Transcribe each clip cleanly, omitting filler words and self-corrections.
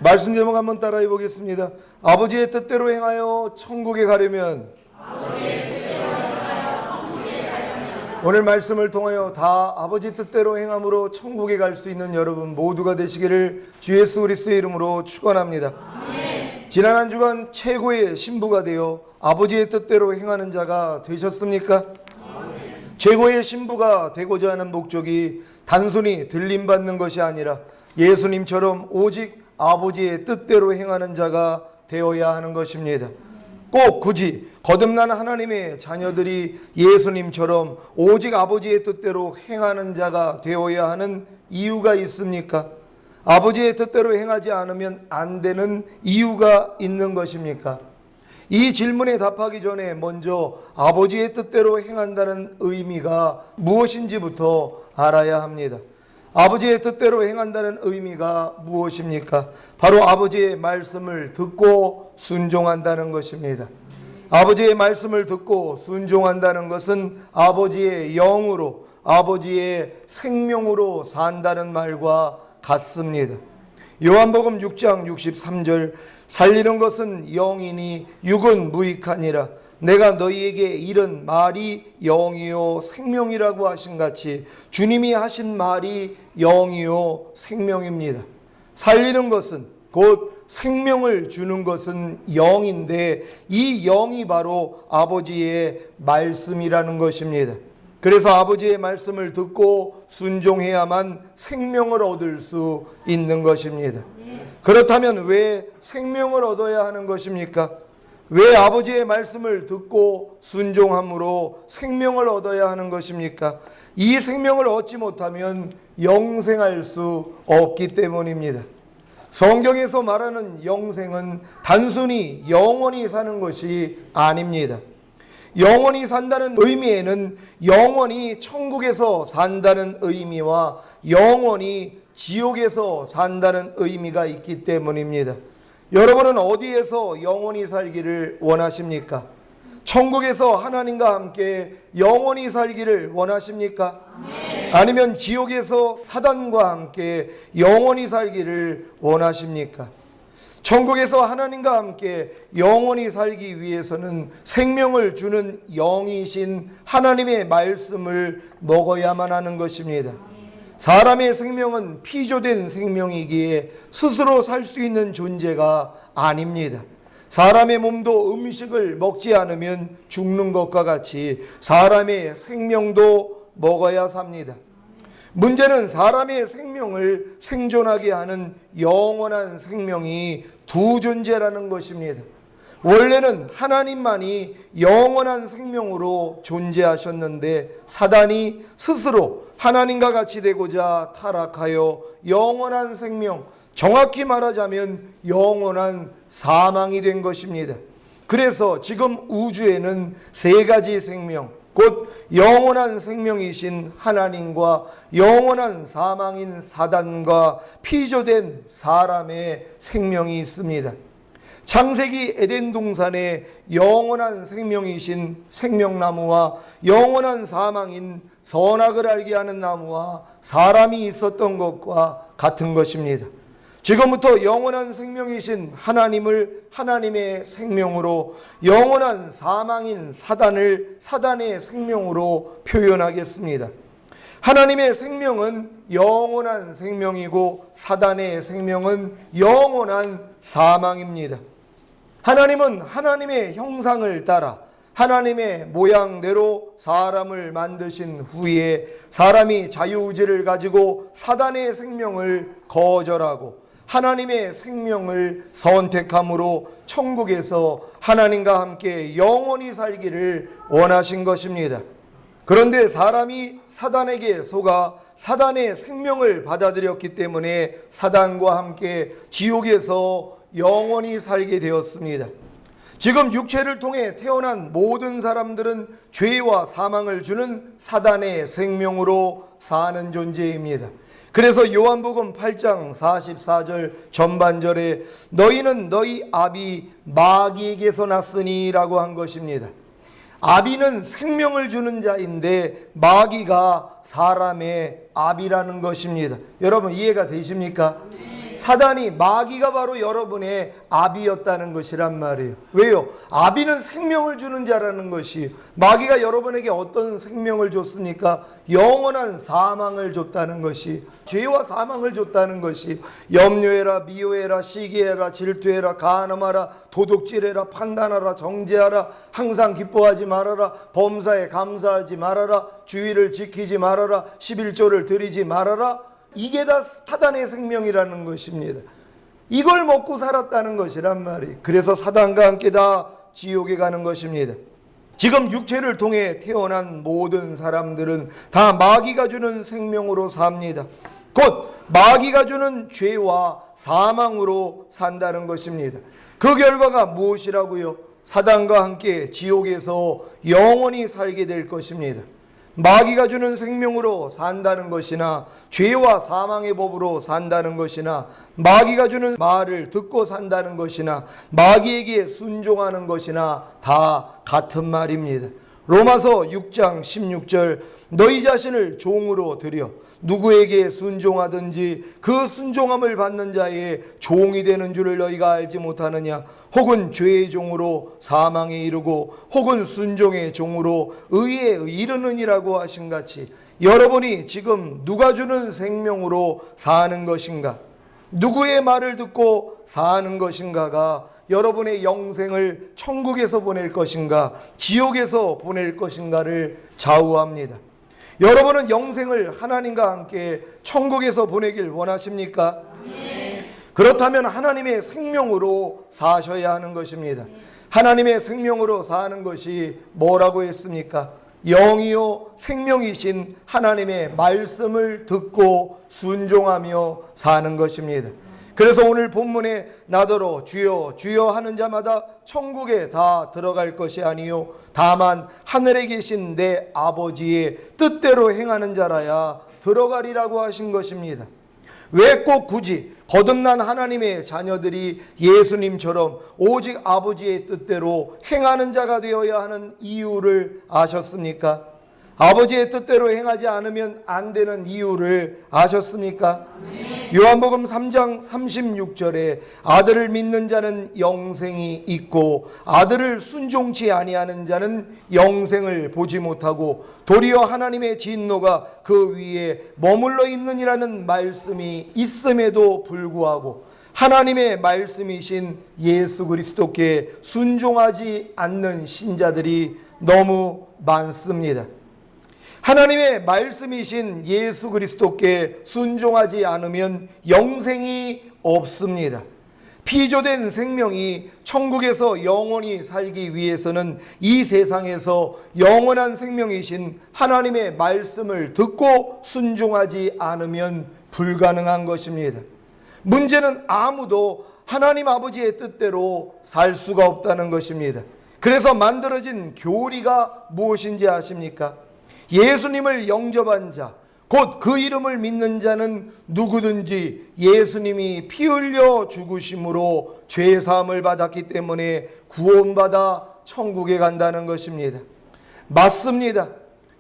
말씀 제목 한번 따라해 보겠습니다. 아버지의 뜻대로 행하여 천국에 가려면. 오늘 말씀을 통하여 다 아버지 뜻대로 행함으로 천국에 갈 수 있는 여러분 모두가 되시기를 주 예수 그리스도의 이름으로 축원합니다. 지난 한 주간 최고의 신부가 되어 아버지의 뜻대로 행하는 자가 되셨습니까? 최고의 신부가 되고자 하는 목적이 단순히 들림받는 것이 아니라 예수님처럼 오직 아버지의 뜻대로 행하는 자가 되어야 하는 것입니다. 꼭 굳이 거듭난 하나님의 자녀들이 예수님처럼 오직 아버지의 뜻대로 행하는 자가 되어야 하는 이유가 있습니까? 아버지의 뜻대로 행하지 않으면 안 되는 이유가 있는 것입니까? 이 질문에 답하기 전에 먼저 아버지의 뜻대로 행한다는 의미가 무엇인지부터 알아야 합니다. 아버지의 뜻대로 행한다는 의미가 무엇입니까? 바로 아버지의 말씀을 듣고 순종한다는 것입니다. 아버지의 말씀을 듣고 순종한다는 것은 아버지의 영으로, 아버지의 생명으로 산다는 말과 같습니다. 요한복음 6장 63절 살리는 것은 영이니 육은 무익하니라. 내가 너희에게 이른 말이 영이요 생명이라고 하신 같이 주님이 하신 말이 영이요 생명입니다. 살리는 것은 곧 생명을 주는 것은 영인데 이 영이 바로 아버지의 말씀이라는 것입니다. 그래서 아버지의 말씀을 듣고 순종해야만 생명을 얻을 수 있는 것입니다. 그렇다면 왜 생명을 얻어야 하는 것입니까? 왜 아버지의 말씀을 듣고 순종함으로 생명을 얻어야 하는 것입니까? 이 생명을 얻지 못하면 영생할 수 없기 때문입니다. 성경에서 말하는 영생은 단순히 영원히 사는 것이 아닙니다. 영원히 산다는 의미에는 영원히 천국에서 산다는 의미와 영원히 지옥에서 산다는 의미가 있기 때문입니다. 여러분은 어디에서 영원히 살기를 원하십니까? 천국에서 하나님과 함께 영원히 살기를 원하십니까? 아니면 지옥에서 사단과 함께 영원히 살기를 원하십니까? 천국에서 하나님과 함께 영원히 살기 위해서는 생명을 주는 영이신 하나님의 말씀을 먹어야만 하는 것입니다. 사람의 생명은 피조된 생명이기에 스스로 살 수 있는 존재가 아닙니다. 사람의 몸도 음식을 먹지 않으면 죽는 것과 같이 사람의 생명도 먹어야 삽니다. 문제는 사람의 생명을 생존하게 하는 영원한 생명이 두 존재라는 것입니다. 원래는 하나님만이 영원한 생명으로 존재하셨는데 사단이 스스로 하나님과 같이 되고자 타락하여 영원한 생명, 정확히 말하자면 영원한 사망이 된 것입니다. 그래서 지금 우주에는 세 가지 생명, 곧 영원한 생명이신 하나님과 영원한 사망인 사단과 피조된 사람의 생명이 있습니다. 창세기 에덴 동산에 영원한 생명이신 생명나무와 영원한 사망인 선악을 알게 하는 나무와 사람이 있었던 것과 같은 것입니다. 지금부터 영원한 생명이신 하나님을 하나님의 생명으로, 영원한 사망인 사단을 사단의 생명으로 표현하겠습니다. 하나님의 생명은 영원한 생명이고 사단의 생명은 영원한 사망입니다. 하나님은 하나님의 형상을 따라 하나님의 모양대로 사람을 만드신 후에 사람이 자유의지를 가지고 사단의 생명을 거절하고 하나님의 생명을 선택함으로 천국에서 하나님과 함께 영원히 살기를 원하신 것입니다. 그런데 사람이 사단에게 속아 사단의 생명을 받아들였기 때문에 사단과 함께 지옥에서 영원히 살게 되었습니다. 지금 육체를 통해 태어난 모든 사람들은 죄와 사망을 주는 사단의 생명으로 사는 존재입니다. 그래서 요한복음 8장 44절 전반절에 너희는 너희 아비 마귀에게서 났으니 라고 한 것입니다. 아비는 생명을 주는 자인데 마귀가 사람의 아비라는 것입니다. 여러분 이해가 되십니까? 사단이 마귀가 바로 여러분의 아비였다는 것이란 말이에요. 왜요? 아비는 생명을 주는 자라는 것이, 마귀가 여러분에게 어떤 생명을 줬습니까? 영원한 사망을 줬다는 것이, 죄와 사망을 줬다는 것이, 염려해라, 미워해라, 시기해라, 질투해라, 간음하라, 도둑질해라, 판단하라, 정죄하라, 항상 기뻐하지 말아라, 범사에 감사하지 말아라, 주의를 지키지 말아라, 11조를 드리지 말아라. 이게 다 사단의 생명이라는 것입니다. 이걸 먹고 살았다는 것이란 말이에요. 그래서 사단과 함께 다 지옥에 가는 것입니다. 지금 육체를 통해 태어난 모든 사람들은 다 마귀가 주는 생명으로 삽니다. 곧 마귀가 주는 죄와 사망으로 산다는 것입니다. 그 결과가 무엇이라고요? 사단과 함께 지옥에서 영원히 살게 될 것입니다. 마귀가 주는 생명으로 산다는 것이나 죄와 사망의 법으로 산다는 것이나 마귀가 주는 말을 듣고 산다는 것이나 마귀에게 순종하는 것이나 다 같은 말입니다. 로마서 6장 16절 너희 자신을 종으로 드려 누구에게 순종하든지 그 순종함을 받는 자의 종이 되는 줄을 너희가 알지 못하느냐. 혹은 죄의 종으로 사망에 이르고 혹은 순종의 종으로 의에 이르느니라고 하신 같이 여러분이 지금 누가 주는 생명으로 사는 것인가, 누구의 말을 듣고 사는 것인가가 여러분의 영생을 천국에서 보낼 것인가 지옥에서 보낼 것인가를 좌우합니다. 여러분은 영생을 하나님과 함께 천국에서 보내길 원하십니까? 네. 그렇다면 하나님의 생명으로 사셔야 하는 것입니다. 하나님의 생명으로 사는 것이 뭐라고 했습니까? 영이요 생명이신 하나님의 말씀을 듣고 순종하며 사는 것입니다. 그래서 오늘 본문에 나더러 주여 주여 하는 자마다 천국에 다 들어갈 것이 아니요 다만 하늘에 계신 내 아버지의 뜻대로 행하는 자라야 들어가리라고 하신 것입니다. 왜 꼭 굳이 거듭난 하나님의 자녀들이 예수님처럼 오직 아버지의 뜻대로 행하는 자가 되어야 하는 이유를 아셨습니까? 아버지의 뜻대로 행하지 않으면 안 되는 이유를 아셨습니까? 네. 요한복음 3장 36절에 아들을 믿는 자는 영생이 있고 아들을 순종치 아니하는 자는 영생을 보지 못하고 도리어 하나님의 진노가 그 위에 머물러 있느니라는 말씀이 있음에도 불구하고 하나님의 말씀이신 예수 그리스도께 순종하지 않는 신자들이 너무 많습니다. 하나님의 말씀이신 예수 그리스도께 순종하지 않으면 영생이 없습니다. 피조된 생명이 천국에서 영원히 살기 위해서는 이 세상에서 영원한 생명이신 하나님의 말씀을 듣고 순종하지 않으면 불가능한 것입니다. 문제는 아무도 하나님 아버지의 뜻대로 살 수가 없다는 것입니다. 그래서 만들어진 교리가 무엇인지 아십니까? 예수님을 영접한 자, 곧 그 이름을 믿는 자는 누구든지 예수님이 피 흘려 죽으심으로 죄사함을 받았기 때문에 구원받아 천국에 간다는 것입니다. 맞습니다.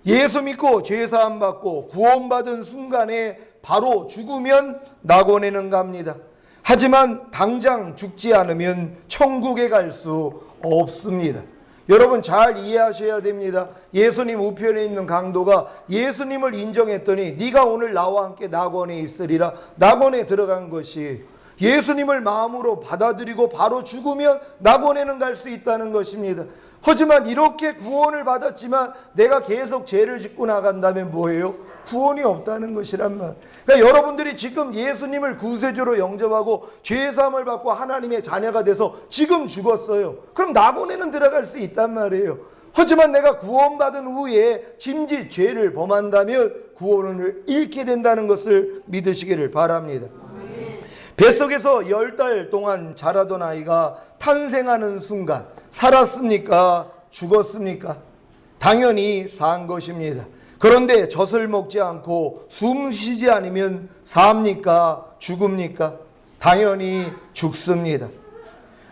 예수 믿고 죄사함 받고 구원받은 순간에 바로 죽으면 낙원에는 갑니다. 하지만 당장 죽지 않으면 천국에 갈 수 없습니다. 여러분 잘 이해하셔야 됩니다. 예수님 우편에 있는 강도가 예수님을 인정했더니 네가 오늘 나와 함께 낙원에 있으리라. 낙원에 들어간 것이 예수님을 마음으로 받아들이고 바로 죽으면 낙원에는 갈 수 있다는 것입니다. 하지만 이렇게 구원을 받았지만 내가 계속 죄를 짓고 나간다면 뭐예요? 구원이 없다는 것이란 말. 그러니까 여러분들이 지금 예수님을 구세주로 영접하고 죄사함을 받고 하나님의 자녀가 돼서 지금 죽었어요. 그럼 낙원에는 들어갈 수 있단 말이에요. 하지만 내가 구원받은 후에 짐짓 죄를 범한다면 구원을 잃게 된다는 것을 믿으시기를 바랍니다. 뱃속에서 10달 동안 자라던 아이가 탄생하는 순간 살았습니까? 죽었습니까? 당연히 산 것입니다. 그런데 젖을 먹지 않고 숨 쉬지 않으면 삽니까? 죽습니까? 당연히 죽습니다.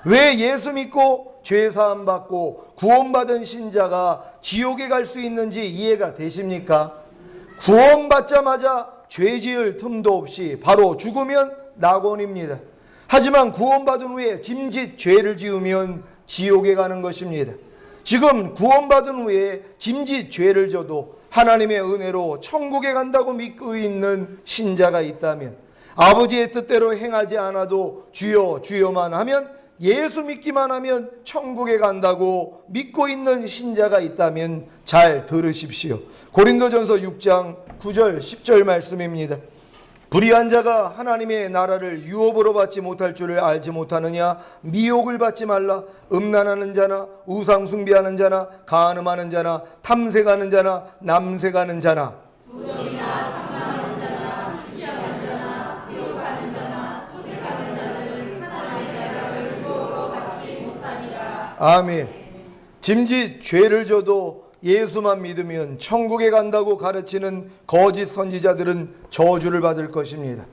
왜 예수 믿고 죄사함 받고 구원받은 신자가 지옥에 갈 수 있는지 이해가 되십니까? 구원받자마자 죄 지을 틈도 없이 바로 죽으면 낙원입니다. 하지만 구원받은 후에 짐짓 죄를 지으면 지옥에 가는 것입니다. 지금 구원받은 후에 짐짓 죄를 져도 하나님의 은혜로 천국에 간다고 믿고 있는 신자가 있다면, 아버지의 뜻대로 행하지 않아도 주여 주여만 하면, 예수 믿기만 하면 천국에 간다고 믿고 있는 신자가 있다면 잘 들으십시오. 고린도전서 6장 9절 10절 말씀입니다. 불의한 자가 하나님의 나라를 유업으로 받지 못할 줄을 알지 못하느냐? 미혹을 받지 말라. 음란하는 자나 우상 숭배하는 자나 간음하는 자나 탐색하는 자나 남색하는 자나 아멘. 짐짓 죄를 져도 예수만 믿으면 천국에 간다고 가르치는 거짓 선지자들은 저주를 받을 것입니다.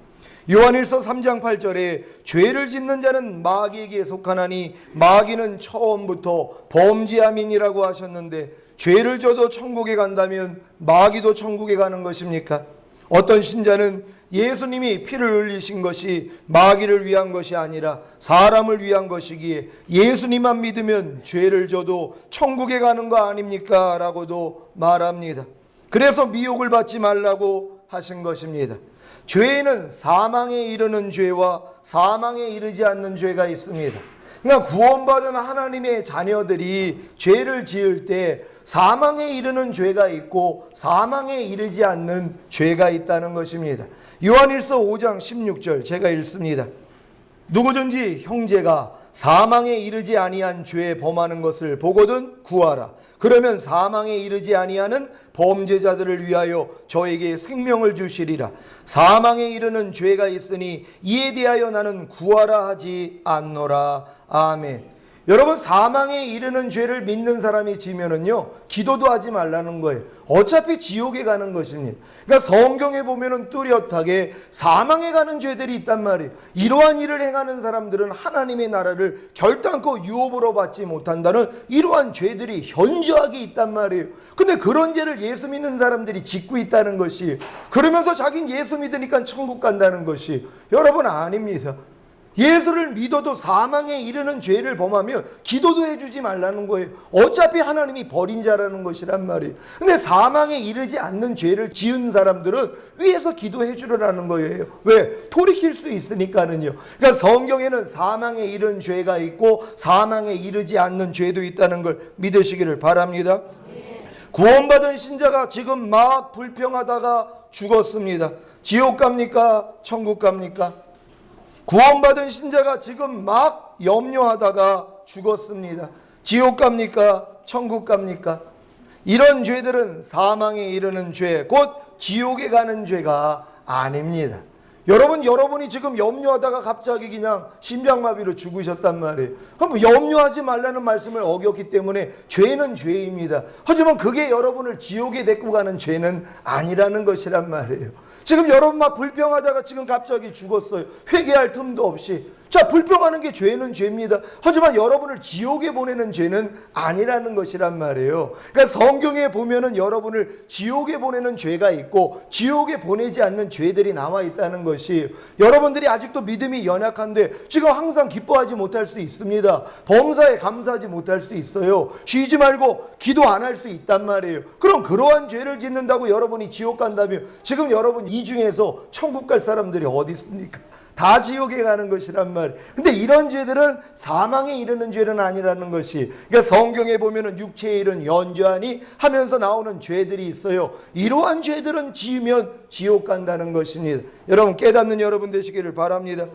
요한일서 3장 8절에 죄를 짓는 자는 마귀에게 속하나니 마귀는 처음부터 범죄함이니라고 하셨는데, 죄를 져도 천국에 간다면 마귀도 천국에 가는 것입니까? 어떤 신자는 예수님이 피를 흘리신 것이 마귀를 위한 것이 아니라 사람을 위한 것이기에 예수님만 믿으면 죄를 져도 천국에 가는 거 아닙니까? 라고도 말합니다. 그래서 미혹을 받지 말라고 하신 것입니다. 죄에는 사망에 이르는 죄와 사망에 이르지 않는 죄가 있습니다. 그러니까 구원받은 하나님의 자녀들이 죄를 지을 때 사망에 이르는 죄가 있고 사망에 이르지 않는 죄가 있다는 것입니다. 요한일서 5장 16절 제가 읽습니다. 누구든지 형제가 사망에 이르지 아니한 죄에 범하는 것을 보거든 구하라. 그러면 사망에 이르지 아니하는 범죄자들을 위하여 저에게 생명을 주시리라. 사망에 이르는 죄가 있으니 이에 대하여 나는 구하라 하지 않노라. 아멘. 여러분, 사망에 이르는 죄를 믿는 사람이 지면은요, 기도도 하지 말라는 거예요. 어차피 지옥에 가는 것입니다. 그러니까 성경에 보면은 뚜렷하게 사망에 가는 죄들이 있단 말이에요. 이러한 일을 행하는 사람들은 하나님의 나라를 결단코 유업으로 받지 못한다는 이러한 죄들이 현저하게 있단 말이에요. 근데 그런 죄를 예수 믿는 사람들이 짓고 있다는 것이, 그러면서 자긴 예수 믿으니까 천국 간다는 것이, 여러분 아닙니다. 예수를 믿어도 사망에 이르는 죄를 범하면 기도도 해주지 말라는 거예요. 어차피 하나님이 버린 자라는 것이란 말이에요. 근데 사망에 이르지 않는 죄를 지은 사람들은 위에서 기도해 주라는 거예요. 왜? 돌이킬 수 있으니까는요. 그러니까 성경에는 사망에 이른 죄가 있고 사망에 이르지 않는 죄도 있다는 걸 믿으시기를 바랍니다. 구원받은 신자가 지금 막 불평하다가 죽었습니다. 지옥 갑니까? 천국 갑니까? 구원받은 신자가 지금 막 염려하다가 죽었습니다. 지옥 갑니까? 천국 갑니까? 이런 죄들은 사망에 이르는 죄, 곧 지옥에 가는 죄가 아닙니다. 여러분이 지금 염려하다가 갑자기 그냥 심장마비로 죽으셨단 말이에요. 그럼 염려하지 말라는 말씀을 어겼기 때문에 죄는 죄입니다. 하지만 그게 여러분을 지옥에 데리고 가는 죄는 아니라는 것이란 말이에요. 지금 여러분 막 불평하다가 지금 갑자기 죽었어요. 회개할 틈도 없이. 자, 불평하는 게 죄는 죄입니다. 하지만 여러분을 지옥에 보내는 죄는 아니라는 것이란 말이에요. 그러니까 성경에 보면은 여러분을 지옥에 보내는 죄가 있고 지옥에 보내지 않는 죄들이 나와 있다는 것이, 여러분들이 아직도 믿음이 연약한데 지금 항상 기뻐하지 못할 수 있습니다. 범사에 감사하지 못할 수 있어요. 쉬지 말고 기도 안 할 수 있단 말이에요. 그럼 그러한 죄를 짓는다고 여러분이 지옥 간다면 지금 여러분 이 중에서 천국 갈 사람들이 어디 있습니까? 다 지옥에 가는 것이란 말이에요. 근데 이런 죄들은 사망에 이르는 죄는 아니라는 것이, 그러니까 성경에 보면은 육체에 이른 연좌하니 하면서 나오는 죄들이 있어요. 이러한 죄들은 지으면 지옥 간다는 것입니다. 여러분 깨닫는 여러분 되시기를 바랍니다.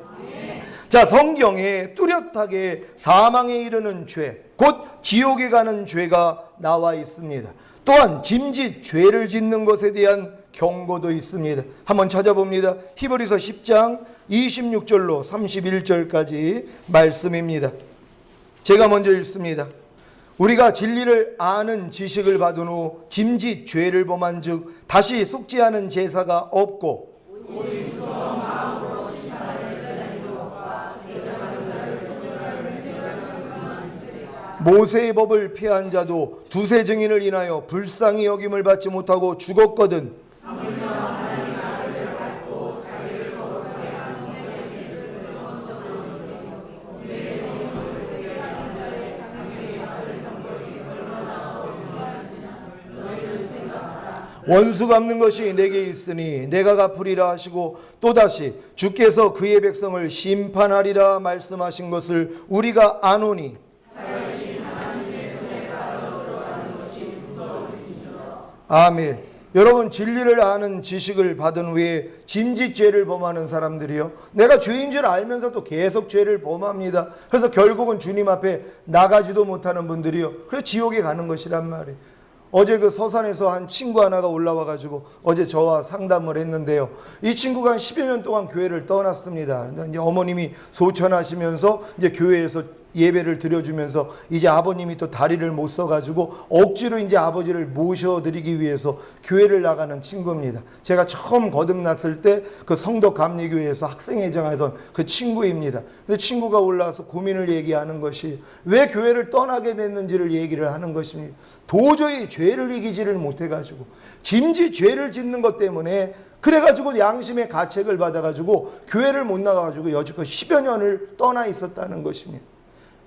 자, 성경에 뚜렷하게 사망에 이르는 죄, 곧 지옥에 가는 죄가 나와 있습니다. 또한 짐짓 죄를 짓는 것에 대한 경고도 있습니다. 한번 찾아봅니다. 히브리서 10장 26절로 31절까지 말씀입니다. 제가 먼저 읽습니다. 우리가 진리를 아는 지식을 받은 후 짐짓 죄를 범한 즉 다시 속죄하는 제사가 없고 모세의 법을 폐한 자도 두세 증인을 인하여 불쌍히 여김을 받지 못하고 죽었거든. 원수 갚는 것이 내게 있으니 내가 갚으리라 하시고 또다시 주께서 그의 백성을 심판하리라 말씀하신 것을 우리가 아노니 아멘. 여러분, 진리를 아는 지식을 받은 후에 짐짓죄를 범하는 사람들이요, 내가 죄인 줄 알면서도 계속 죄를 범합니다. 그래서 결국은 주님 앞에 나가지도 못하는 분들이요, 그래서 지옥에 가는 것이란 말이에요. 어제 그 서산에서 한 친구 하나가 올라와 가지고 어제 저와 상담을 했는데요, 이 친구가 한 10여 년 동안 교회를 떠났습니다. 이제 어머님이 소천하시면서 이제 교회에서 예배를 드려주면서 이제 아버님이 또 다리를 못 써가지고 억지로 이제 아버지를 모셔드리기 위해서 교회를 나가는 친구입니다. 제가 처음 거듭났을 때 그 성덕 감리교회에서 학생회장 하던 그 친구입니다. 근데 친구가 올라와서 고민을 얘기하는 것이 왜 교회를 떠나게 됐는지를 얘기를 하는 것입니다. 도저히 죄를 이기지를 못해가지고 짐짓 죄를 짓는 것 때문에 그래가지고 양심의 가책을 받아가지고 교회를 못 나가가지고 여지껏 10여 년을 떠나 있었다는 것입니다.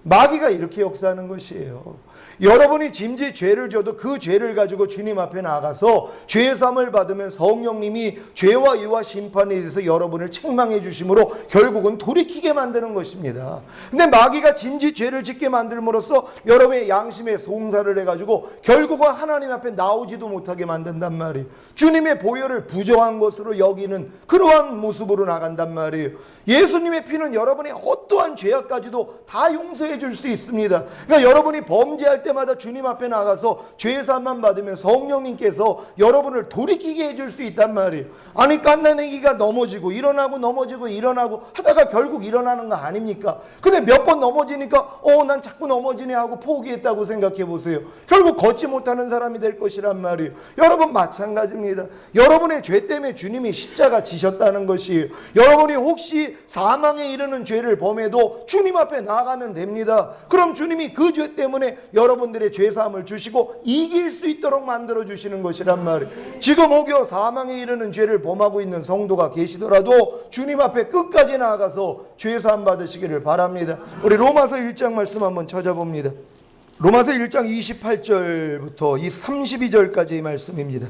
마귀가 이렇게 역사하는 것이에요. 여러분이 짐짓 죄를 져도 그 죄를 가지고 주님 앞에 나가서 죄사함을 받으면 성령님이 죄와 의와 심판에 대해서 여러분을 책망해 주심으로 결국은 돌이키게 만드는 것입니다. 근데 마귀가 짐짓 죄를 짓게 만들므로써 여러분의 양심에 송사를 해가지고 결국은 하나님 앞에 나오지도 못하게 만든단 말이에요. 주님의 보혈을 부정한 것으로 여기는 그러한 모습으로 나간단 말이에요. 예수님의 피는 여러분의 어떠한 죄악까지도 다 용서해 줄 수 있습니다. 그러니까 여러분이 범죄할 때마다 주님 앞에 나가서 죄사함만 받으면 성령님께서 여러분을 돌이키게 해줄 수 있단 말이에요. 아니, 깐난애기가 넘어지고 일어나고 넘어지고 일어나고 하다가 결국 일어나는 거 아닙니까? 근데 몇 번 넘어지니까 난 자꾸 넘어지네 하고 포기했다고 생각해 보세요. 결국 걷지 못하는 사람이 될 것이란 말이에요. 여러분 마찬가지입니다. 여러분의 죄 때문에 주님이 십자가 지셨다는 것이에요. 여러분이 혹시 사망에 이르는 죄를 범해도 주님 앞에 나아가면 됩니다. 그럼 주님이 그 죄 때문에 여러분들의 죄사함을 주시고 이길 수 있도록 만들어 주시는 것이란 말이에요. 지금 혹여 사망에 이르는 죄를 범하고 있는 성도가 계시더라도 주님 앞에 끝까지 나아가서 죄사함 받으시기를 바랍니다. 우리 로마서 1장 말씀 한번 찾아봅니다. 로마서 1장 28절부터 이 32절까지의 말씀입니다.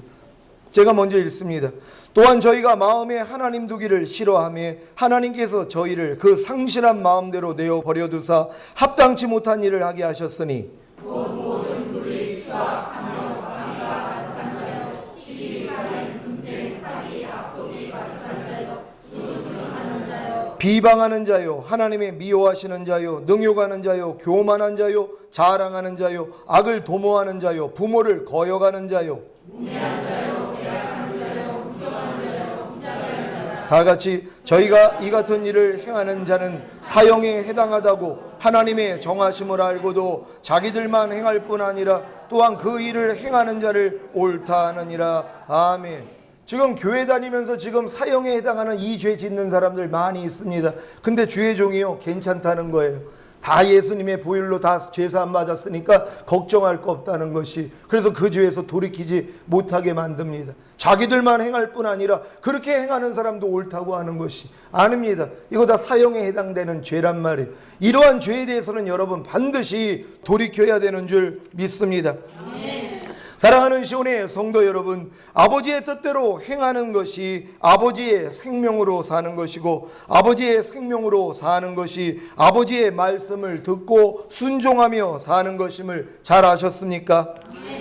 제가 먼저 읽습니다. 또한 저희가 마음에 하나님 두기를 싫어하며 하나님께서 저희를 그 상실한 마음대로 내어 버려두사 합당치 못한 일을 하게 하셨으니 모든 불의, 추악, 탐욕, 방위가 가득한 자요 시기, 살인, 분쟁, 사기, 악독이 가득한 자요 수술하는 자요 비방하는 자요 하나님의 미워하시는 자요 능욕하는 자요 교만한 자요 자랑하는 자요 악을 도모하는 자요 부모를 거역하는 자요 우매한 자요 다 같이 저희가 이 같은 일을 행하는 자는 사형에 해당하다고 하나님의 정하심을 알고도 자기들만 행할 뿐 아니라 또한 그 일을 행하는 자를 옳다 하느니라. 아멘. 지금 교회 다니면서 지금 사형에 해당하는 이 죄 짓는 사람들 많이 있습니다. 근데 주의 종이요 괜찮다는 거예요. 다 예수님의 보혈로 다 죄사함 받았으니까 걱정할 거 없다는 것이, 그래서 그 죄에서 돌이키지 못하게 만듭니다. 자기들만 행할 뿐 아니라 그렇게 행하는 사람도 옳다고 하는 것이 아닙니다. 이거 다 사형에 해당되는 죄란 말이에요. 이러한 죄에 대해서는 여러분 반드시 돌이켜야 되는 줄 믿습니다. 사랑하는 시온의 성도 여러분, 아버지의 뜻대로 행하는 것이 아버지의 생명으로 사는 것이고, 아버지의 생명으로 사는 것이 아버지의 말씀을 듣고 순종하며 사는 것임을 잘 아셨습니까?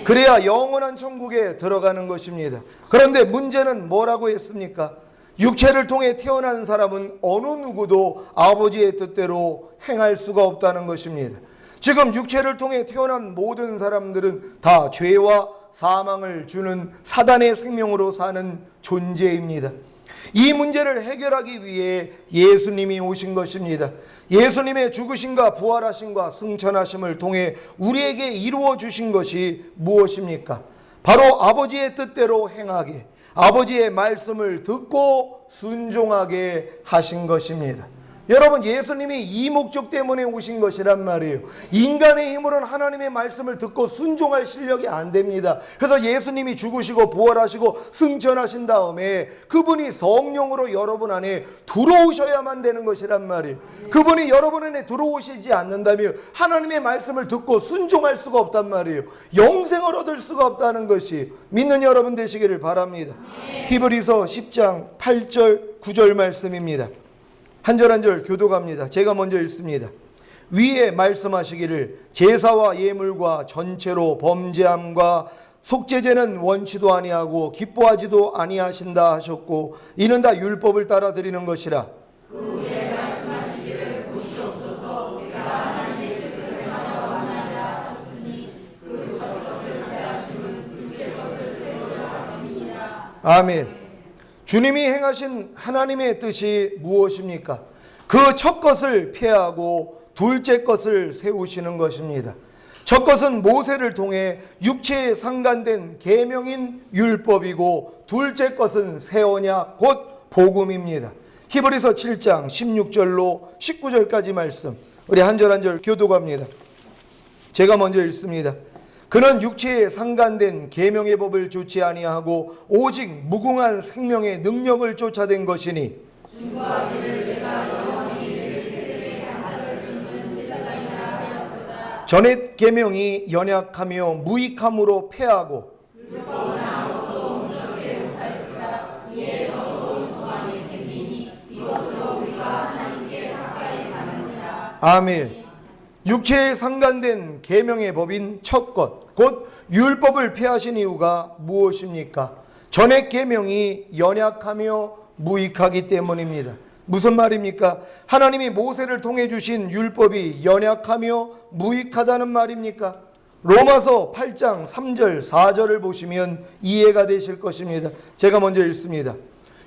그래야 영원한 천국에 들어가는 것입니다. 그런데 문제는 뭐라고 했습니까? 육체를 통해 태어난 사람은 어느 누구도 아버지의 뜻대로 행할 수가 없다는 것입니다. 지금 육체를 통해 태어난 모든 사람들은 다 죄와 사망을 주는 사단의 생명으로 사는 존재입니다. 이 문제를 해결하기 위해 예수님이 오신 것입니다. 예수님의 죽으심과 부활하심과 승천하심을 통해 우리에게 이루어 주신 것이 무엇입니까? 바로 아버지의 뜻대로 행하게, 아버지의 말씀을 듣고 순종하게 하신 것입니다. 여러분, 예수님이 이 목적 때문에 오신 것이란 말이에요. 인간의 힘으로는 하나님의 말씀을 듣고 순종할 실력이 안 됩니다. 그래서 예수님이 죽으시고 부활하시고 승천하신 다음에 그분이 성령으로 여러분 안에 들어오셔야만 되는 것이란 말이에요. 그분이 여러분 안에 들어오시지 않는다면 하나님의 말씀을 듣고 순종할 수가 없단 말이에요. 영생을 얻을 수가 없다는 것이 믿는 여러분 되시기를 바랍니다. 히브리서 10장 8절 9절 말씀입니다. 한 절 한 절 교독합니다. 제가 먼저 읽습니다. 위에 말씀하시기를 제사와 예물과 전체로 범죄함과 속죄제는 원치도 아니하고 기뻐하지도 아니하신다 하셨고 이는 다 율법을 따라 드리는 것이라. 그 위에 말씀하시기를 보시옵소서 우리가 하나님의 뜻을 하나하나 하셨으니 그 첫 것을 패하심은 둘째 것을 세우려 하심이니라. 아멘. 주님이 행하신 하나님의 뜻이 무엇입니까? 그 첫 것을 폐하고 둘째 것을 세우시는 것입니다. 첫 것은 모세를 통해 육체에 상간된 계명인 율법이고 둘째 것은 새 언약 곧 복음입니다. 히브리서 7장 16절로 19절까지 말씀 우리 한 절 한 절 교독합니다. 제가 먼저 읽습니다. 그는 육체에 상간된 계명의 법을 좇지 아니하고 오직 무궁한 생명의 능력을 쫓아낸 것이니 주와 이를 내가 영원히 이를 세상에 감사를 주는 제사장이라 하였도다. 전의 계명이 연약하며 무익함으로 패하고 율법은 아무것도 온전하게 못할지라 이에 더 좋은 소망이 생기니 이것으로 우리가 하나님께 가까이 가느니라. 아멘. 육체에 상간된 계명의 법인 첫 것, 곧 율법을 폐하신 이유가 무엇입니까? 전의 계명이 연약하며 무익하기 때문입니다. 무슨 말입니까? 하나님이 모세를 통해 주신 율법이 연약하며 무익하다는 말입니까? 로마서 8장 3절 4절을 보시면 이해가 되실 것입니다. 제가 먼저 읽습니다.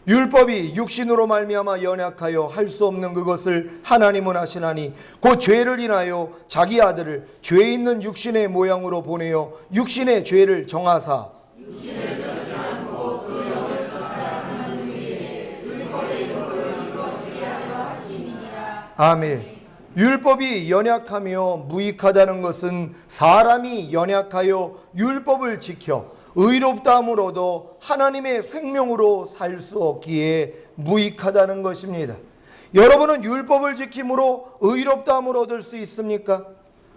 율법이 육신으로 말미암아 연약하여 할 수 없는 그것을 하나님은 하시나니 곧 죄를 인하여 자기 아들을 죄 있는 육신의 모양으로 보내어 육신의 죄를 정하사 육신을 쫓지 않고 그 영을 쫓아가는 위에 율법의 욕을 이루어지게 하려 하심이니라. 아멘. 율법이 연약하며 무익하다는 것은 사람이 연약하여 율법을 지켜 의롭다함을 얻어 하나님의 생명으로 살 수 없기에 무익하다는 것입니다. 여러분은 율법을 지킴으로 의롭다함을 얻을 수 있습니까?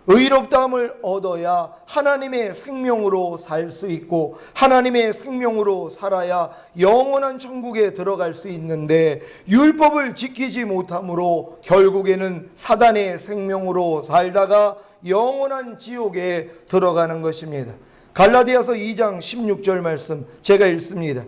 의롭다함을 얻어야 하나님의 생명으로 살 수 있고 하나님의 생명으로 살아야 영원한 천국에 들어갈 수 있는데 율법을 지키지 못함으로 결국에는 사단의 생명으로 살다가 영원한 지옥에 들어가는 것입니다. 갈라디아서 2장 16절 말씀 제가 읽습니다.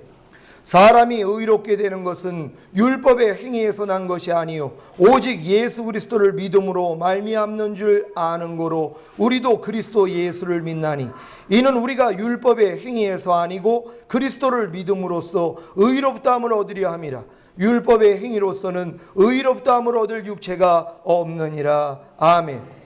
사람이 의롭게 되는 것은 율법의 행위에서 난 것이 아니요 오직 예수 그리스도를 믿음으로 말미암는 줄 아는 거로 우리도 그리스도 예수를 믿나니 이는 우리가 율법의 행위에서 아니고 그리스도를 믿음으로써 의롭다함을 얻으려 함이라. 율법의 행위로서는 의롭다함을 얻을 육체가 없느니라. 아멘.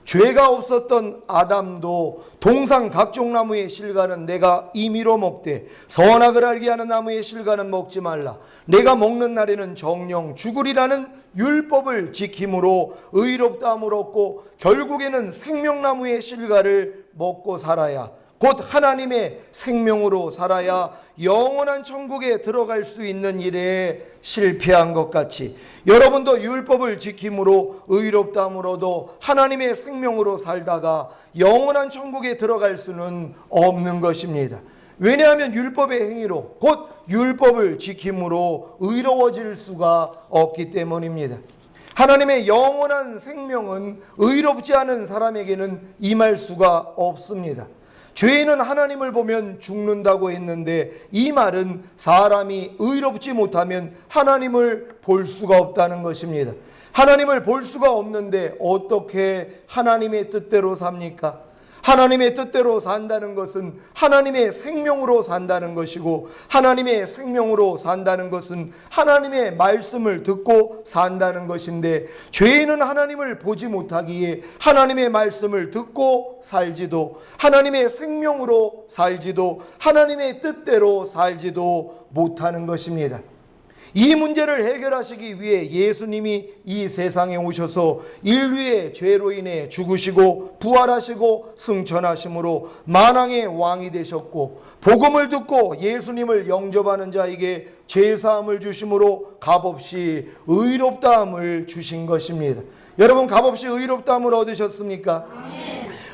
죄가 없었던 아담도 동상 각종 나무의 실과는 내가 임의로 먹되 선악을 알게 하는 나무의 실과는 먹지 말라. 내가 먹는 날에는 정령 죽으리라는 율법을 지킴으로 의롭다함을 얻고 결국에는 생명나무의 실과를 먹고 살아야 곧 하나님의 생명으로 살아야 영원한 천국에 들어갈 수 있는 일에 실패한 것 같이 여러분도 율법을 지킴으로 의롭다함을 얻어 하나님의 생명으로 살다가 영원한 천국에 들어갈 수는 없는 것입니다. 왜냐하면 율법의 행위로 곧 율법을 지킴으로 의로워질 수가 없기 때문입니다. 하나님의 영원한 생명은 의롭지 않은 사람에게는 임할 수가 없습니다. 죄인은 하나님을 보면 죽는다고 했는데 이 말은 사람이 의롭지 못하면 하나님을 볼 수가 없다는 것입니다. 하나님을 볼 수가 없는데 어떻게 하나님의 뜻대로 삽니까? 하나님의 뜻대로 산다는 것은 하나님의 생명으로 산다는 것이고 하나님의 생명으로 산다는 것은 하나님의 말씀을 듣고 산다는 것인데 죄인은 하나님을 보지 못하기에 하나님의 말씀을 듣고 살지도 하나님의 생명으로 살지도 하나님의 뜻대로 살지도 못하는 것입니다. 이 문제를 해결하시기 위해 예수님이 이 세상에 오셔서 인류의 죄로 인해 죽으시고 부활하시고 승천하심으로 만왕의 왕이 되셨고, 복음을 듣고 예수님을 영접하는 자에게 죄사함을 주심으로 값없이 의롭다함을 주신 것입니다. 여러분, 값없이 의롭다함을 얻으셨습니까?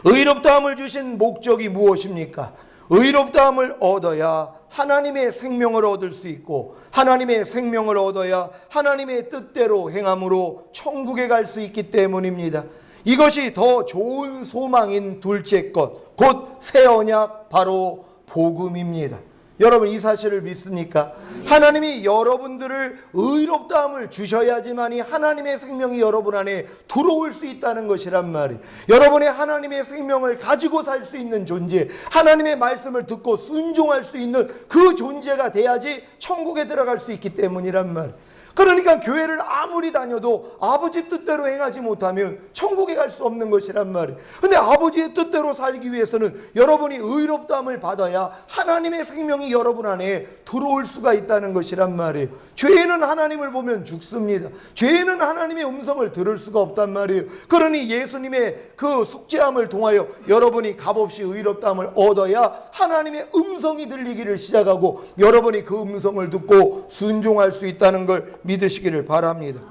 의롭다함을 주신 목적이 무엇입니까? 의롭다함을 얻어야 하나님의 생명을 얻을 수 있고, 하나님의 생명을 얻어야 하나님의 뜻대로 행함으로 천국에 갈 수 있기 때문입니다. 이것이 더 좋은 소망인 둘째 것, 곧 새 언약, 바로 복음입니다. 여러분, 이 사실을 믿습니까? 하나님이 여러분들을 의롭다함을 주셔야지만이 하나님의 생명이 여러분 안에 들어올 수 있다는 것이란 말이에요. 여러분의 하나님의 생명을 가지고 살 수 있는 존재, 하나님의 말씀을 듣고 순종할 수 있는 그 존재가 돼야지 천국에 들어갈 수 있기 때문이란 말이에요. 그러니까 교회를 아무리 다녀도 아버지 뜻대로 행하지 못하면 천국에 갈 수 없는 것이란 말이에요. 근데 아버지의 뜻대로 살기 위해서는 여러분이 의롭다함을 받아야 하나님의 생명이 여러분 안에 들어올 수가 있다는 것이란 말이에요. 죄는 하나님을 보면 죽습니다. 죄는 하나님의 음성을 들을 수가 없단 말이에요. 그러니 예수님의 그 속죄함을 통하여 여러분이 값없이 의롭다함을 얻어야 하나님의 음성이 들리기를 시작하고, 여러분이 그 음성을 듣고 순종할 수 있다는 걸 믿으시기를 바랍니다.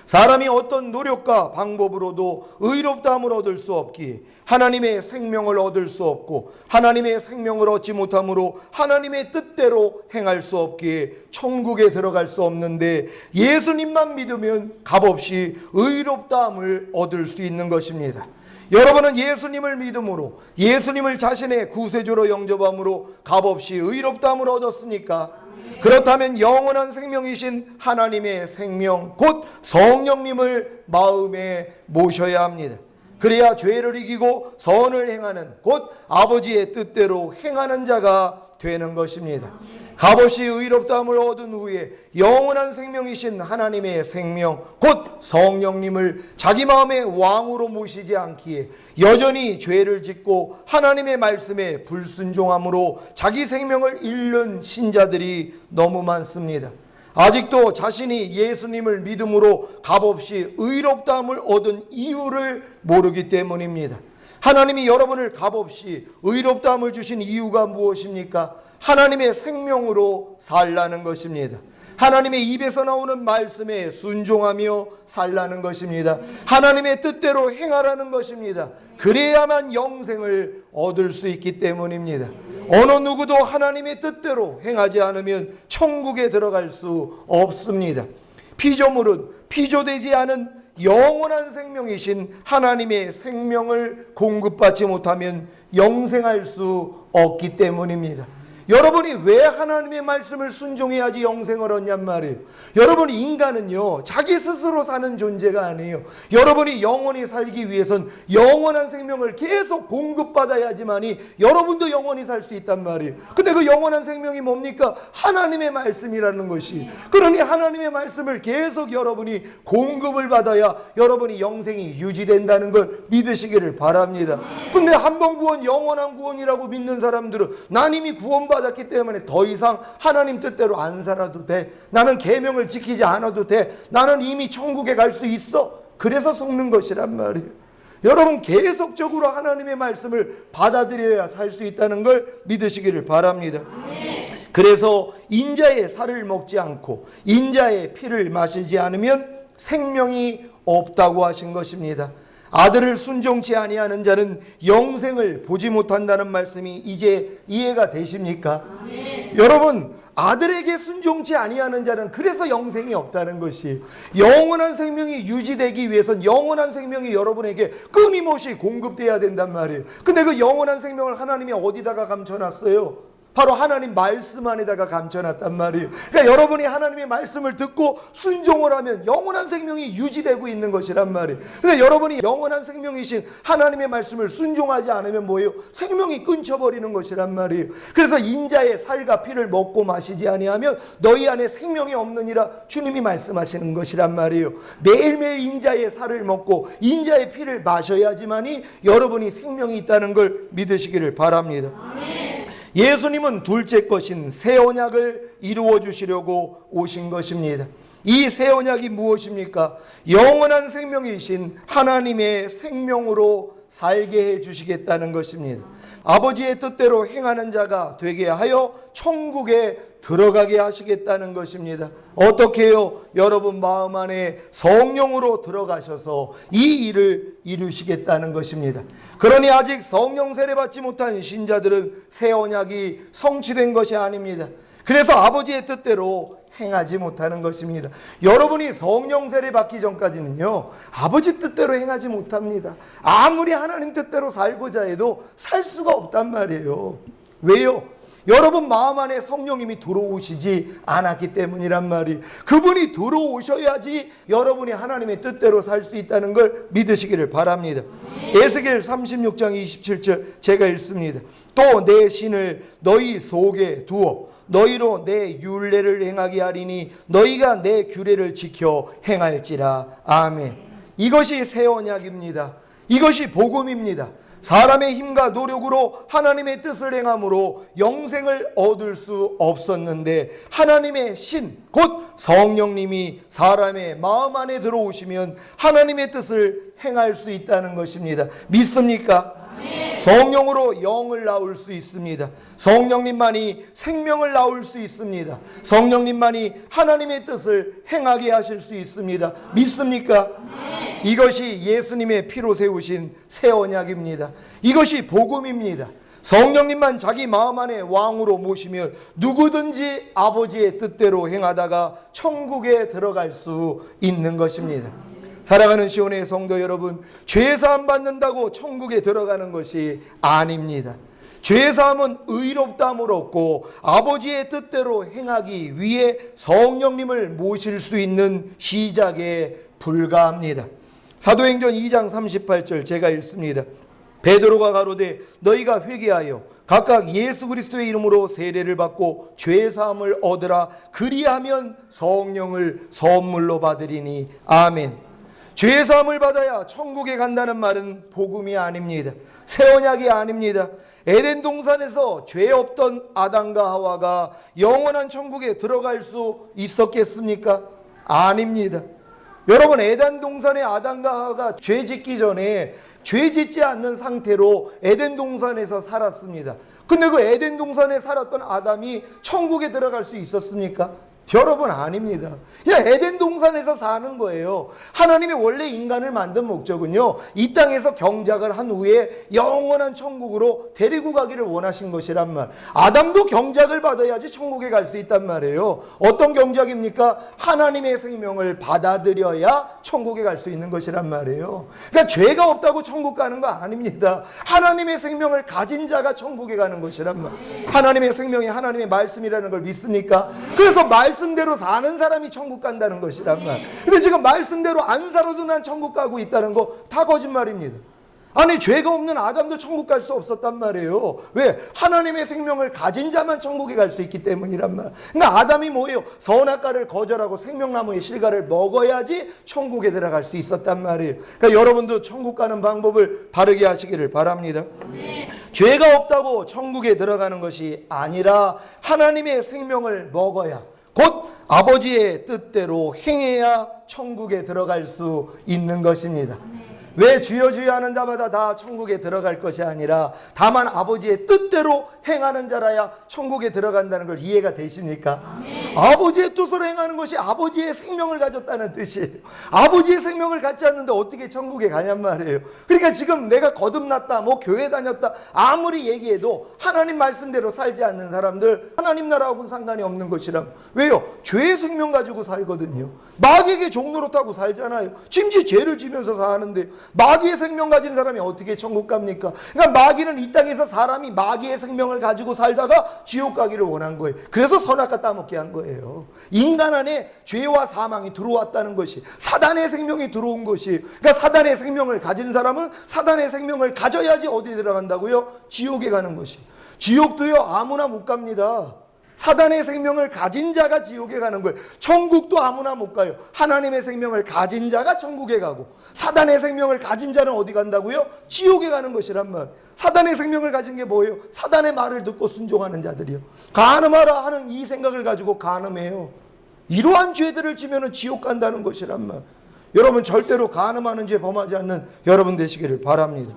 사람이 어떤 노력과 방법으로도 의롭다함을 얻을 수 없기에 하나님의 생명을 얻을 수 없고, 하나님의 생명을 얻지 못함으로 하나님의 뜻대로 행할 수 없기에 천국에 들어갈 수 없는데, 예수님만 믿으면 값없이 의롭다함을 얻을 수 있는 것입니다. 여러분은 예수님을 믿음으로, 예수님을 자신의 구세주로 영접함으로 값없이 의롭다함을 얻었습니까? 그렇다면 영원한 생명이신 하나님의 생명, 곧 성령님을 마음에 모셔야 합니다. 그래야 죄를 이기고 선을 행하는, 곧 아버지의 뜻대로 행하는 자가 되는 것입니다. 값없이 의롭다함을 얻은 후에 영원한 생명이신 하나님의 생명, 곧 성령님을 자기 마음의 왕으로 모시지 않기에 여전히 죄를 짓고 하나님의 말씀에 불순종함으로 자기 생명을 잃는 신자들이 너무 많습니다. 아직도 자신이 예수님을 믿음으로 값없이 의롭다함을 얻은 이유를 모르기 때문입니다. 하나님이 여러분을 값없이 의롭다함을 주신 이유가 무엇입니까? 하나님의 생명으로 살라는 것입니다. 하나님의 입에서 나오는 말씀에 순종하며 살라는 것입니다. 하나님의 뜻대로 행하라는 것입니다. 그래야만 영생을 얻을 수 있기 때문입니다. 어느 누구도 하나님의 뜻대로 행하지 않으면 천국에 들어갈 수 없습니다. 피조물은 피조되지 않은 영원한 생명이신 하나님의 생명을 공급받지 못하면 영생할 수 없기 때문입니다. 여러분이 왜 하나님의 말씀을 순종해야지 영생을 얻냔 말이에요. 여러분, 인간은요 자기 스스로 사는 존재가 아니에요. 여러분이 영원히 살기 위해선 영원한 생명을 계속 공급받아야지만이 여러분도 영원히 살 수 있단 말이에요. 근데 그 영원한 생명이 뭡니까? 하나님의 말씀이라는 것이. 그러니 하나님의 말씀을 계속 여러분이 공급을 받아야 여러분이 영생이 유지된다는 걸 믿으시기를 바랍니다. 근데 한 번 구원, 영원한 구원이라고 믿는 사람들은 난 이미 구원받았기 때문에 더 이상 하나님 뜻대로 안 살아도 돼, 나는 계명을 지키지 않아도 돼, 나는 이미 천국에 갈 수 있어, 그래서 속는 것이란 말이에요. 여러분, 계속적으로 하나님의 말씀을 받아들여야 살 수 있다는 걸 믿으시기를 바랍니다. 그래서 인자의 살을 먹지 않고 인자의 피를 마시지 않으면 생명이 없다고 하신 것입니다. 아들을 순종치 아니하는 자는 영생을 보지 못한다는 말씀이 이제 이해가 되십니까? 여러분, 아들에게 순종치 아니하는 자는 그래서 영생이 없다는 것이, 영원한 생명이 유지되기 위해선 영원한 생명이 여러분에게 끊임없이 공급돼야 된단 말이에요. 근데 그 영원한 생명을 하나님이 어디다가 감춰놨어요? 바로 하나님 말씀 안에다가 감춰놨단 말이에요. 그러니까 여러분이 하나님의 말씀을 듣고 순종을 하면 영원한 생명이 유지되고 있는 것이란 말이에요. 근데 여러분이 영원한 생명이신 하나님의 말씀을 순종하지 않으면 뭐예요? 생명이 끊쳐버리는 것이란 말이에요. 그래서 인자의 살과 피를 먹고 마시지 아니하면 너희 안에 생명이 없느니라 주님이 말씀하시는 것이란 말이에요. 매일매일 인자의 살을 먹고 인자의 피를 마셔야지만이 여러분이 생명이 있다는 걸 믿으시기를 바랍니다. 예수님은 둘째 것인 새 언약을 이루어 주시려고 오신 것입니다. 이 새 언약이 무엇입니까? 영원한 생명이신 하나님의 생명으로 살게 해 주시겠다는 것입니다. 아버지의 뜻대로 행하는 자가 되게 하여 천국에 들어가게 하시겠다는 것입니다. 어떻게 해요? 여러분 마음 안에 성령으로 들어가셔서 이 일을 이루시겠다는 것입니다. 그러니 아직 성령 세례 받지 못한 신자들은 새 언약이 성취된 것이 아닙니다. 그래서 아버지의 뜻대로 행하지 못하는 것입니다. 여러분이 성령 세례 받기 전까지는요, 아버지 뜻대로 행하지 못합니다. 아무리 하나님 뜻대로 살고자 해도 살 수가 없단 말이에요. 왜요? 여러분 마음 안에 성령님이 들어오시지 않았기 때문이란 말이. 그분이 들어오셔야지 여러분이 하나님의 뜻대로 살 수 있다는 걸 믿으시기를 바랍니다. 에스겔 36장 27절 제가 읽습니다. 또 내 신을 너희 속에 두어 너희로 내 율례를 행하게 하리니 너희가 내 규례를 지켜 행할지라. 아멘. 이것이 새 언약입니다. 이것이 복음입니다. 사람의 힘과 노력으로 하나님의 뜻을 행함으로 영생을 얻을 수 없었는데 하나님의 신, 곧 성령님이 사람의 마음 안에 들어오시면 하나님의 뜻을 행할 수 있다는 것입니다. 믿습니까? 성령으로 영을 낳을 수 있습니다. 성령님만이 생명을 낳을 수 있습니다. 성령님만이 하나님의 뜻을 행하게 하실 수 있습니다. 믿습니까? 이것이 예수님의 피로 세우신 새 언약입니다. 이것이 복음입니다. 성령님만 자기 마음 안에 왕으로 모시면 누구든지 아버지의 뜻대로 행하다가 천국에 들어갈 수 있는 것입니다. 사랑하는 시온의 성도 여러분, 죄사함 받는다고 천국에 들어가는 것이 아닙니다. 죄사함은 의롭다함을 얻고 아버지의 뜻대로 행하기 위해 성령님을 모실 수 있는 시작에 불과합니다. 사도행전 2장 38절 제가 읽습니다. 베드로가 가로되 너희가 회개하여 각각 예수 그리스도의 이름으로 세례를 받고 죄사함을 얻으라. 그리하면 성령을 선물로 받으리니. 아멘. 죄사함을 받아야 천국에 간다는 말은 복음이 아닙니다. 새 언약이 아닙니다. 에덴 동산에서 죄 없던 아담과 하와가 영원한 천국에 들어갈 수 있었겠습니까? 아닙니다. 여러분, 에덴 동산의 아담과 하와가 죄 짓기 전에 죄 짓지 않는 상태로 에덴 동산에서 살았습니다. 근데 그 에덴 동산에 살았던 아담이 천국에 들어갈 수 있었습니까? 여러분, 아닙니다. 그냥 에덴 동산에서 사는 거예요. 하나님이 원래 인간을 만든 목적은요, 이 땅에서 경작을 한 후에 영원한 천국으로 데리고 가기를 원하신 것이란 말. 아담도 경작을 받아야지 천국에 갈 수 있단 말이에요. 어떤 경작입니까? 하나님의 생명을 받아들여야 천국에 갈 수 있는 것이란 말이에요. 그러니까 죄가 없다고 천국 가는 거 아닙니다. 하나님의 생명을 가진 자가 천국에 가는 것이란 말. 하나님의 생명이 하나님의 말씀이라는 걸 믿습니까? 그래서 말씀대로 사는 사람이 천국 간다는 것이란 말. 근데 지금 말씀대로 안 살아도 난 천국 가고 있다는 거 다 거짓말입니다. 아니, 죄가 없는 아담도 천국 갈 수 없었단 말이에요. 왜? 하나님의 생명을 가진 자만 천국에 갈 수 있기 때문이란 말. 그러니까 아담이 뭐예요? 선악과를 거절하고 생명나무의 실과를 먹어야지 천국에 들어갈 수 있었단 말이에요. 그러니까 여러분도 천국 가는 방법을 바르게 하시기를 바랍니다. 죄가 없다고 천국에 들어가는 것이 아니라 하나님의 생명을 먹어야, 곧 아버지의 뜻대로 행해야 천국에 들어갈 수 있는 것입니다. 왜 주여 주여 하는 자마다 다 천국에 들어갈 것이 아니라 다만 아버지의 뜻대로 행하는 자라야 천국에 들어간다는 걸 이해가 되십니까? 아버지의 뜻으로 행하는 것이 아버지의 생명을 가졌다는 뜻이에요. 아버지의 생명을 갖지 않는데 어떻게 천국에 가냔 말이에요. 그러니까 지금 내가 거듭났다, 뭐 교회 다녔다 아무리 얘기해도 하나님 말씀대로 살지 않는 사람들 하나님 나라하고는 상관이 없는 것이라. 왜요? 죄의 생명 가지고 살거든요. 마귀에게 종노릇하고 살잖아요. 심지어 죄를 지면서 사는데 마귀의 생명 가진 사람이 어떻게 천국 갑니까? 그러니까 마귀는 이 땅에서 사람이 마귀의 생명을 가지고 살다가 지옥 가기를 원한 거예요. 그래서 선악과 따먹게 한 거예요. 인간 안에 죄와 사망이 들어왔다는 것이, 사단의 생명이 들어온 것이. 그러니까 사단의 생명을 가진 사람은 사단의 생명을 가져야지 어디 들어간다고요? 지옥에 가는 것이. 지옥도요 아무나 못 갑니다. 사단의 생명을 가진 자가 지옥에 가는 거예요. 천국도 아무나 못 가요. 하나님의 생명을 가진 자가 천국에 가고, 사단의 생명을 가진 자는 어디 간다고요? 지옥에 가는 것이란 말. 사단의 생명을 가진 게 뭐예요? 사단의 말을 듣고 순종하는 자들이요. 간음하라 하는 이 생각을 가지고 간음해요. 이러한 죄들을 지면은 지옥 간다는 것이란 말. 여러분 절대로 간음하는 죄 범하지 않는 여러분 되시기를 바랍니다.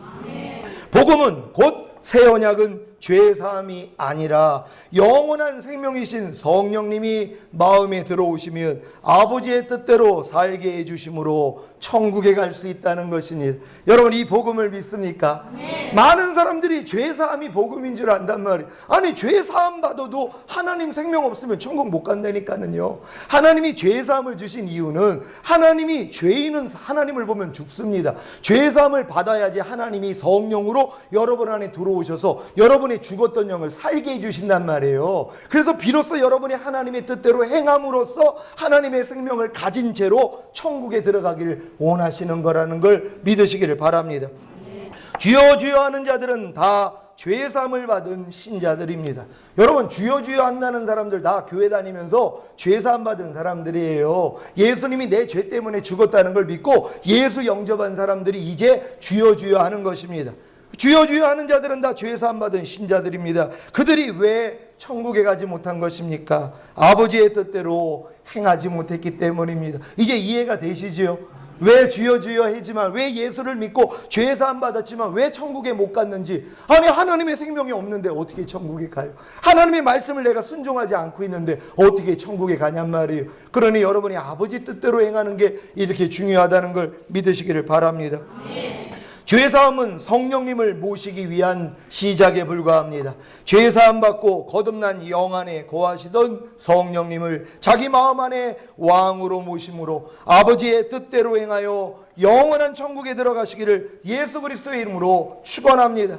복음은 곧 새 언약은 죄사함이 아니라 영원한 생명이신 성령님이 마음에 들어오시면 아버지의 뜻대로 살게 해주심으로 천국에 갈 수 있다는 것입니다. 여러분 이 복음을 믿습니까? 네. 많은 사람들이 죄사함이 복음인 줄 안단 말이에요. 아니 죄사함 받아도 하나님 생명 없으면 천국 못 간다니까는요. 하나님이 죄사함을 주신 이유는 하나님이 죄인은 하나님을 보면 죽습니다. 죄사함을 받아야지 하나님이 성령으로 여러분 안에 들어오셔서 여러분의 죽었던 영을 살게 해주신단 말이에요. 그래서 비로소 여러분이 하나님의 뜻대로 행함으로써 하나님의 생명을 가진 채로 천국에 들어가기를 원하시는 거라는 걸 믿으시기를 바랍니다. 주여 주여 하는 자들은 다 죄사함을 받은 신자들입니다. 여러분 주여 주여 한다는 사람들 다 교회 다니면서 죄사함 받은 사람들이에요. 예수님이 내 죄 때문에 죽었다는 걸 믿고 예수 영접한 사람들이 이제 주여 주여 하는 것입니다. 주여 주여 하는 자들은 다 죄사함 받은 신자들입니다. 그들이 왜 천국에 가지 못한 것입니까? 아버지의 뜻대로 행하지 못했기 때문입니다. 이제 이해가 되시지요? 왜 주여 주여 했지만, 왜 예수를 믿고 죄사함 받았지만 왜 천국에 못 갔는지. 아니 하나님의 생명이 없는데 어떻게 천국에 가요? 하나님의 말씀을 내가 순종하지 않고 있는데 어떻게 천국에 가냔 말이에요. 그러니 여러분이 아버지 뜻대로 행하는 게 이렇게 중요하다는 걸 믿으시기를 바랍니다. 죄사함은 성령님을 모시기 위한 시작에 불과합니다. 죄사함 받고 거듭난 영 안에 거하시던 성령님을 자기 마음 안에 왕으로 모심으로 아버지의 뜻대로 행하여 영원한 천국에 들어가시기를 예수 그리스도의 이름으로 축원합니다.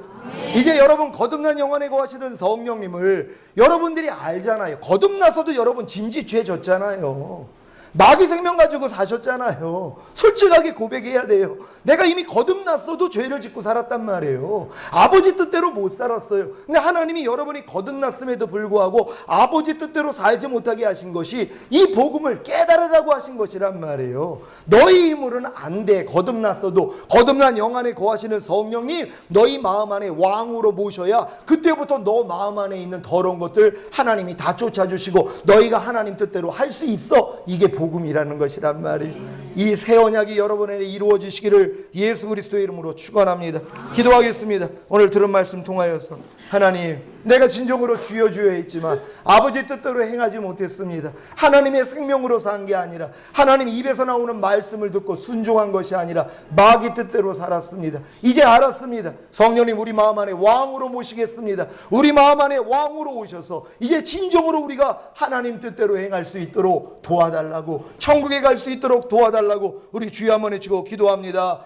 이제 여러분 거듭난 영 안에 거하시던 성령님을 여러분들이 알잖아요. 거듭나서도 여러분 짐짓 죄 졌잖아요. 마귀 생명 가지고 사셨잖아요. 솔직하게 고백해야 돼요. 내가 이미 거듭났어도 죄를 짓고 살았단 말이에요. 아버지 뜻대로 못 살았어요. 근데 하나님이 여러분이 거듭났음에도 불구하고 아버지 뜻대로 살지 못하게 하신 것이 이 복음을 깨달으라고 하신 것이란 말이에요. 너희 힘으로는 안 돼. 거듭났어도 거듭난 영 안에 거하시는 성령님 너희 마음 안에 왕으로 모셔야 그때부터 너 마음 안에 있는 더러운 것들 하나님이 다 쫓아주시고 너희가 하나님 뜻대로 할 수 있어. 이게 복음이라는 것이란 말이에요. 이 새 언약이 여러분에게 이루어지시기를 예수 그리스도의 이름으로 축원합니다. 기도하겠습니다. 오늘 들은 말씀 통하여서 하나님, 내가 진정으로 주여 주여 했지만 아버지 뜻대로 행하지 못했습니다. 하나님의 생명으로 산 게 아니라 하나님 입에서 나오는 말씀을 듣고 순종한 것이 아니라 마귀 뜻대로 살았습니다. 이제 알았습니다. 성령님 우리 마음 안에 왕으로 모시겠습니다. 우리 마음 안에 왕으로 오셔서 이제 진정으로 우리가 하나님 뜻대로 행할 수 있도록 도와달라고, 천국에 갈 수 있도록 도와달라고 우리 주여 한번 외치고 기도합니다.